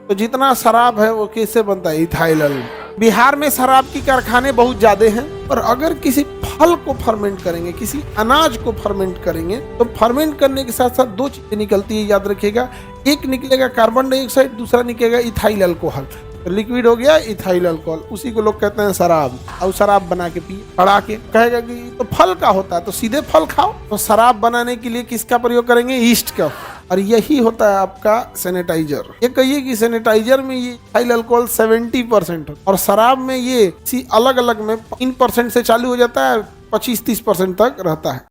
तो जितना शराब है वो किससे बनता है? Ethyl alcohol. बिहार में शराब की कारखाने बहुत ज्यादा हैं, और अगर किसी फल को फर्मेंट करेंगे, किसी अनाज को फर्मेंट करेंगे, तो फर्मेंट करने के साथ साथ दो चीजें निकलती है, याद रखिएगा। एक निकलेगा कार्बन डाइऑक्साइड, दूसरा निकलेगा इथाइल अल्कोहल। तो लिक्विड हो गया इथाइल अल्कोहल, उसी को लोग कहते हैं शराब। और शराब बना के पिए, पड़ा के कहेगा कि तो फल का होता है, तो सीधे फल खाओ। तो शराब बनाने के लिए किसका प्रयोग करेंगे? ईस्ट का। और यही होता है आपका सैनिटाइजर। ये कहिए कि सैनिटाइजर में ये इथाइल अल्कोहल 70% होता है, और शराब में ये इसी अलग अलग में 3% से चालू हो जाता है, 25-30% तक रहता है।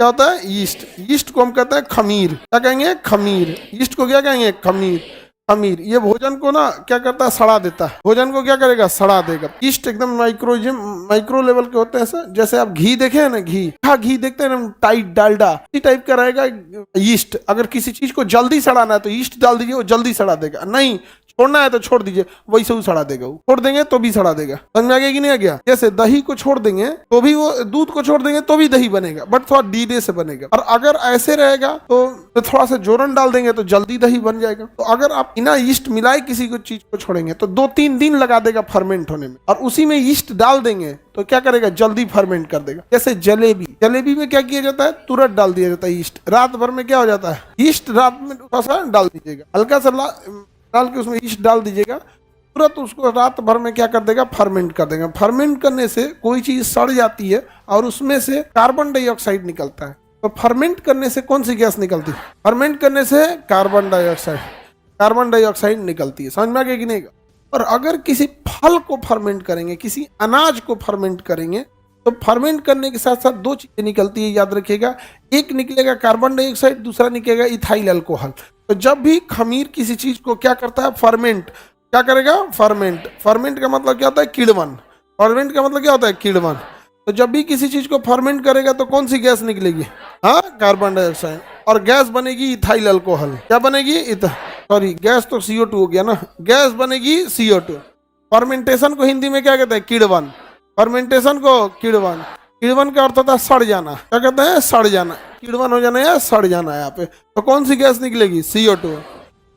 क्या होता है? ईस्ट। ईस्ट को हम कहते हैं खमीर। क्या कहेंगे? खमीर। ईस्ट को क्या कहेंगे? खमीर। खमीर ये भोजन को ना क्या करता है? सड़ा देता है। भोजन को क्या करेगा? सड़ा देगा। ईस्ट एकदम माइक्रो लेवल के होते हैं सर। जैसे आप घी देखे हैं ना, घी देखते हैं ना, टाइट डालडा, इसी टाइप का रहेगा ईस्ट। अगर किसी चीज को जल्दी सड़ाना है तो ईस्ट डाल दीजिए, वो जल्दी सड़ा देगा। नहीं छोड़ना है तो छोड़ दीजिए, वैसे वो सड़ा देगा। छोड़ देंगे तो भी सड़ा देगा। समझ में आ गया कि नहीं आ गया? जैसे दही को छोड़ देंगे तो भी वो, दूध को छोड़ देंगे तो भी दही बनेगा, बट थोड़ा धीरे से बनेगा। और अगर ऐसे रहेगा तो थोड़ा सा जोरन डाल देंगे तो जल्दी दही बन जाएगा। तो अगर आप बिना ईस्ट मिलाए किसी को चीज को छोड़ेंगे तो 2-3 दिन लगा देगा फर्मेंट होने में, और उसी में ईस्ट डाल देंगे तो क्या करेगा? जल्दी फर्मेंट कर देगा। जैसे जलेबी में क्या किया जाता है? तुरंत डाल दिया जाता है ईस्ट। रात भर में क्या हो जाता है? ईस्ट रात में थोड़ा सा डाल दीजिएगा, हल्का सा डाल के उसमें ईस्ट डाल दीजिएगा, तुरंत उसको रात भर में क्या कर देगा? फर्मेंट कर देगा। फर्मेंट करने से कोई चीज सड़ जाती है और उसमें से कार्बन डाइऑक्साइड निकलता है। तो फर्मेंट करने से कौन सी गैस निकलती है? फर्मेंट करने से कार्बन डाइऑक्साइड निकलती है। समझ में आ गया कि नहीं? और अगर किसी फल को फर्मेंट करेंगे, किसी अनाज को फर्मेंट करेंगे, तो फर्मेंट करने के साथ साथ दो चीजें निकलती है, याद रखिएगा। एक निकलेगा कार्बन डाइऑक्साइड, दूसरा निकलेगा इथाइल अल्कोहल। तो जब भी खमीर किसी चीज को क्या करता है? फर्मेंट। क्या करेगा? फर्मेंट का मतलब क्या होता है? किण्वन। फर्मेंट का मतलब क्या होता है? किण्वन। तो जब भी किसी चीज को फर्मेंट करेगा तो कौन सी गैस निकलेगी? हाँ, कार्बन डाइऑक्साइड। और गैस बनेगी इथाइल अल्कोहल। क्या बनेगी? सॉरी, गैस तो CO2 हो गया ना। गैस बनेगी CO2। फर्मेंटेशन को हिंदी में क्या कहते हैं? किण्वन। फर्मेंटेशन को किण्वन। किण्वन का अर्थ होता है सड़ जाना। क्या कहते हैं? सड़ जाना। किण्वन हो जाना या सड़ जाना है यहाँ पे। तो कौन सी गैस निकलेगी? CO2।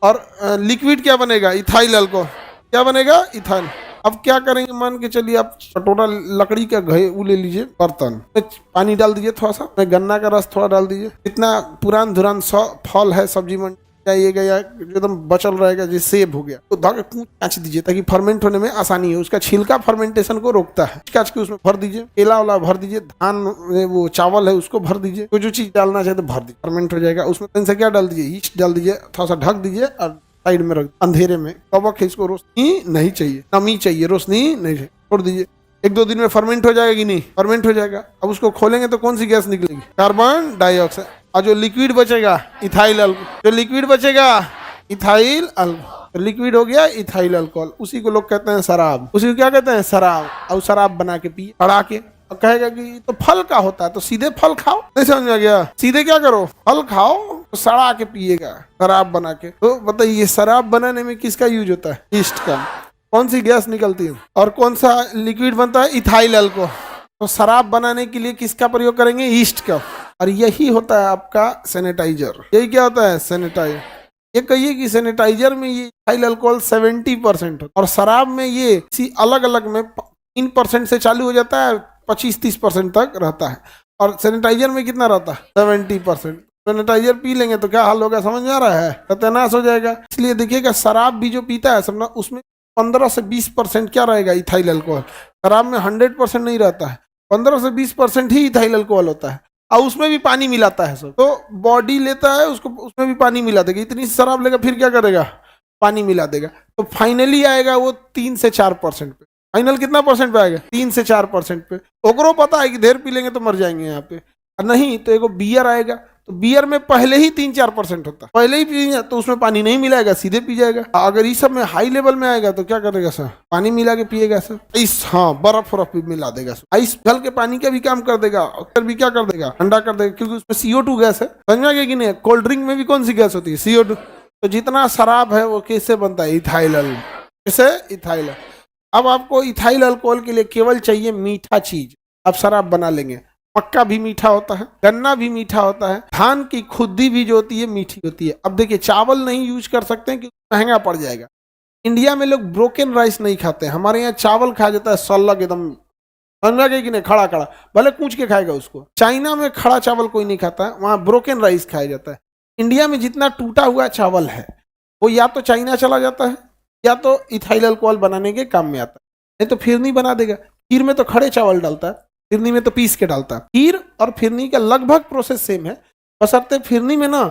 और लिक्विड क्या बनेगा? Ethyl alcohol. क्या बनेगा? इथाइल। अब क्या करेंगे? मान के चलिए आप कटोरा लकड़ी का वो ले लीजिए, बर्तन में पानी डाल दीजिए, थोड़ा सा गन्ना का रस थोड़ा डाल दीजिए। इतना पुरान धुरान फल है सब्जी मंडी जाइएगा या एकदम बचल रहेगा, जैसे सेब हो गया, तो धागे काच दीजिए ताकि फर्मेंट होने में आसानी हो। उसका छिलका फर्मेंटेशन को रोकता है। काच के उसमें भर दीजिए, केला वाला भर दीजिए, धान वो चावल है उसको भर दीजिए, कोई जो चीज डालना चाहे तो भर दीजिए, फर्मेंट हो जाएगा। उसमें से क्या डाल दीजिए? ईस्ट डाल दीजिए, थोड़ा सा ढक दीजिए और साइड में रख, अंधेरे में। कवक है, इसको रोशनी नहीं चाहिए, नमी चाहिए, रोशनी नहीं चाहिए, छोड़ दीजिए। 1-2 दिन में फर्मेंट हो जाएगा कि नहीं? फर्मेंट हो जाएगा। अब उसको खोलेंगे तो कौन सी गैस निकलेगी? Carbon dioxide. और जो लिक्विड बचेगा इथाइल अल्कोहल। जो लिक्विड बचेगा इथाइल अल्कोहल, तो लिक्विड हो गया इथाइल अल्कोहल। उसी को लोग कहते हैं शराब। उसी को क्या कहते हैं? शराब। और शराब बना के पिए, पड़ा के। और कहेगा कि तो फल का होता है, तो सीधे फल खाओ। नहीं समझ में आ गया? सीधे क्या करो? फल खाओ, तो सड़ा के पिएगा शराब बना के। तो बताइए शराब बनाने में किसका यूज होता है? ईस्ट का। कौन सी गैस निकलती है और कौन सा लिक्विड बनता है? Ethyl alcohol. तो शराब बनाने के लिए किसका प्रयोग करेंगे? ईस्ट का। और यही होता है आपका सैनिटाइजर। यही क्या होता है? सैनिटाइजर। ये कहिए कि सैनिटाइजर में ये इथाइल अल्कोहल 70% होता है, और शराब में ये इसी अलग अलग में 3% से चालू हो जाता है, 25-30% तक रहता है। और सैनिटाइजर में कितना रहता है? 70%। सैनिटाइजर पी लेंगे तो क्या हाल होगा? समझ में आ रहा है? सत्यानाश हो जाएगा। इसलिए देखिएगा शराब भी जो पीता है सब ना, उसमें 15 से 20% क्या रहेगा? Ethyl alcohol. शराब में 100% नहीं रहता है, 15 से 20% ही इथाइल अल्कोहल होता है। और उसमें भी पानी मिलाता है सब। तो बॉडी लेता है उसको, उसमें भी पानी मिला देगा। इतनी शराब लेगा फिर क्या करेगा? पानी मिला देगा। तो फाइनली आएगा वो 3 से 4% पे। फाइनल कितना परसेंट पे आएगा? 3 से 4% पे। ओकरो पता है कि देर पी लेंगे तो मर जाएंगे यहाँ पे, और नहीं तो एगो बियर आएगा, तो तो बियर में पहले ही 3-4% होता है, पहले ही पी तो उसमें पानी नहीं मिलाएगा, सीधे पी जाएगा। अगर इस सब में हाई लेवल में आएगा तो क्या करेगा सर, पानी मिला के पिएगा सर, आइस, हाँ बर्फ भी मिला देगा, आइस जल के पानी का भी काम कर देगा, फिर भी क्या कर देगा, ठंडा कर देगा, क्योंकि उसमें CO2 गैस है, समझ में आ गया कि नहीं। कोल्ड ड्रिंक में भी कौन सी गैस होती है, CO2। तो जितना शराब है वो कैसे बनता है, इथाइल अल्कोहल, कैसे, इथाइल। अब आपको इथाइल अल्कोहल के लिए केवल चाहिए मीठा चीज, आप शराब बना लेंगे। मक्का भी मीठा होता है, गन्ना भी मीठा होता है, धान की खुद्दी भी जो होती है मीठी होती है। अब देखिए चावल नहीं यूज कर सकते हैं क्योंकि महंगा पड़ जाएगा। इंडिया में लोग ब्रोकन राइस नहीं खाते, हमारे यहाँ चावल खाया जाता है सल्लग एकदम, समझा गया कि नहीं, खड़ा खड़ा, भले कूच के खाएगा उसको। चाइना में खड़ा चावल कोई नहीं खाता है, वहाँ ब्रोकन राइस खाया जाता है। इंडिया में जितना टूटा हुआ चावल है वो या तो चाइना चला जाता है या तो इथाइल अल्कोहल बनाने के काम में आता है, नहीं तो फिरनी बना देगा। खीर में तो खड़े चावल डालता है, फिरनी में तो पीस के डालता है। खीर और फिरनी का लगभग प्रोसेस सेम है, बशर्ते फिरनी में ना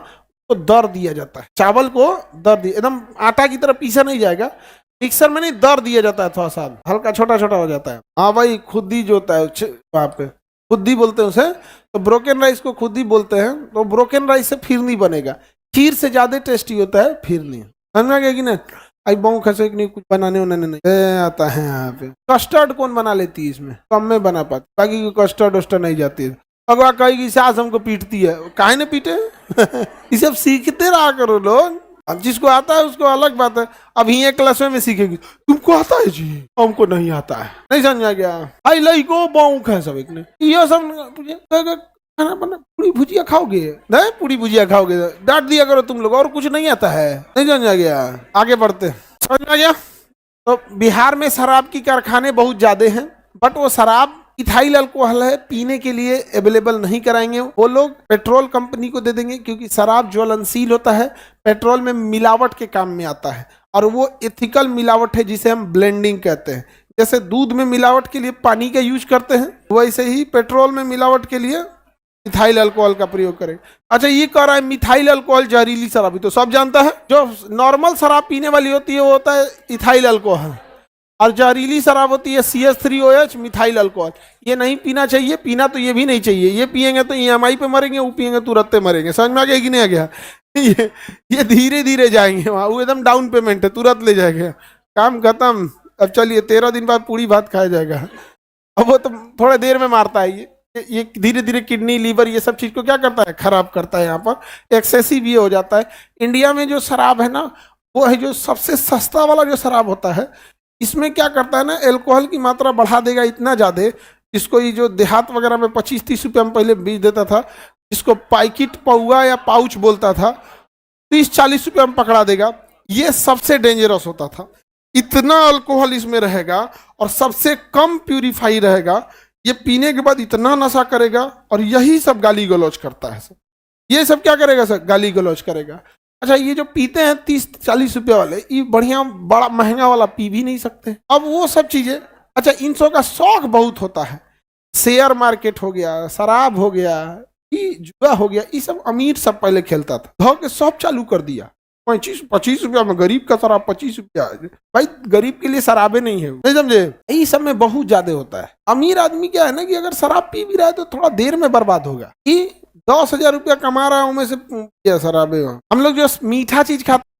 तो दर दिया जाता है, चावल को दर दिया, एकदम आटा की तरह पीसा नहीं जाएगा, मिक्सर में नहीं दर दिया जाता है, थोड़ा सा हल्का छोटा छोटा हो जाता है। हाँ भाई, खुद्दी जो होता है वहाँ पे खुद्दी बोलते हैं उसे, तो ब्रोकन राइस को खुद्दी बोलते हैं। तो ब्रोकन राइस से फिरनी बनेगा, खीर से ज्यादा टेस्टी होता है फिरनी, समझ में गया कि नहीं। आई बहु खसे नहीं कुछ बनाने उन्होंने नहीं आता है। यहाँ पे कस्टर्ड कौन बना लेती है, इसमें कम में बना पाती, बाकी कस्टर्ड वस्टर्ड नहीं जाती है। अगवा कहेगी सास हमको पीटती है, काहे ने पीटे ये सब सीखते रहा करो लोग, अब जिसको आता है उसको अलग बात है। अब ये क्लास में सीखेगी, तुमको आता है जी, हमको नहीं आता है, नहीं समझा गया। आई लई को बाउक है सब, एक ने ये सब खाना बना, पूरी भुजिया खाओगे, नहीं पूरी भुजिया खाओगे, डांट दिया करो तुम लोग, और कुछ नहीं आता है, नहीं समझा गया। आगे बढ़ते, समझ में आ गया। तो बिहार में शराब की कारखाने बहुत ज्यादा हैं, बट वो शराब इथाइल अल्कोहल है, पीने के लिए अवेलेबल नहीं कराएंगे वो लोग, पेट्रोल कंपनी को दे देंगे, क्योंकि शराब ज्वलनशील होता है, पेट्रोल में मिलावट के काम में आता है, और वो एथिकल मिलावट है जिसे हम ब्लेंडिंग कहते हैं। जैसे दूध में मिलावट के लिए पानी का यूज करते हैं, वैसे ही पेट्रोल में मिलावट के लिए इथाइल अल्कोहल का प्रयोग करें। अच्छा, ये कह रहा है मिथाइल अल्कोहल जहरीली शराब, तो सब जानता है, जो नॉर्मल शराब पीने वाली होती है वो होता है इथाइल अल्कोहल, और जहरीली शराब होती है CH3OH मिथाइल अल्कोहल। ये नहीं पीना चाहिए, पीना तो ये भी नहीं चाहिए, ये पियेंगे तो EMI पे मरेंगे, वो पियेंगे तुरंत मरेंगे, समझ में आ गया कि नहीं आ गया। ये धीरे धीरे जाएंगे वहाँ, वो एकदम डाउन पेमेंट है, तुरंत ले जाएंगे, काम खत्म। अब चलिए 13 दिन बाद पूरी भात खाया जाएगा, अब वो तो थोड़ा देर में मारता है। ये धीरे धीरे किडनी, लीवर, ये सब चीज को क्या करता है, खराब करता है। यहाँ पर एक्सेसिव ये हो जाता है। इंडिया में जो शराब है ना, वो है जो सबसे सस्ता वाला जो शराब होता है, इसमें क्या करता है ना, अल्कोहल की मात्रा बढ़ा देगा इतना ज्यादा, इसको ये जो देहात वगैरह में 25-30 रुपये में पहले बेच देता था, इसको पैकेट पौआ या पाउच बोलता था, 30-40 रुपये में पकड़ा देगा। ये सबसे डेंजरस होता था, इतना अल्कोहल इसमें रहेगा और सबसे कम प्यूरिफाई रहेगा। ये पीने के बाद इतना नशा करेगा, और यही सब गाली गलौज करता है। सब ये सब क्या करेगा सर, गाली गलौज करेगा। अच्छा, ये जो पीते हैं 30-40 रुपये वाले, ये बढ़िया बड़ा महंगा वाला पी भी नहीं सकते। अब वो सब चीजें, अच्छा इन सब का शौक बहुत होता है, शेयर मार्केट हो गया, शराब हो गया, ये जुआ हो गया, ये सब अमीर सब पहले खेलता था, धो के सब चालू कर दिया। 25 रुपया में गरीब का शराब 25 रुपया, भाई गरीब के लिए शराबे नहीं है, नहीं समझे। यही सब में बहुत ज्यादा होता है। अमीर आदमी क्या है ना कि अगर शराब पी भी रहा है तो थोड़ा देर में बर्बाद होगा। 10,000 रुपया कमा रहा हूं मैं से शराबे। हम लोग जो मीठा चीज खाते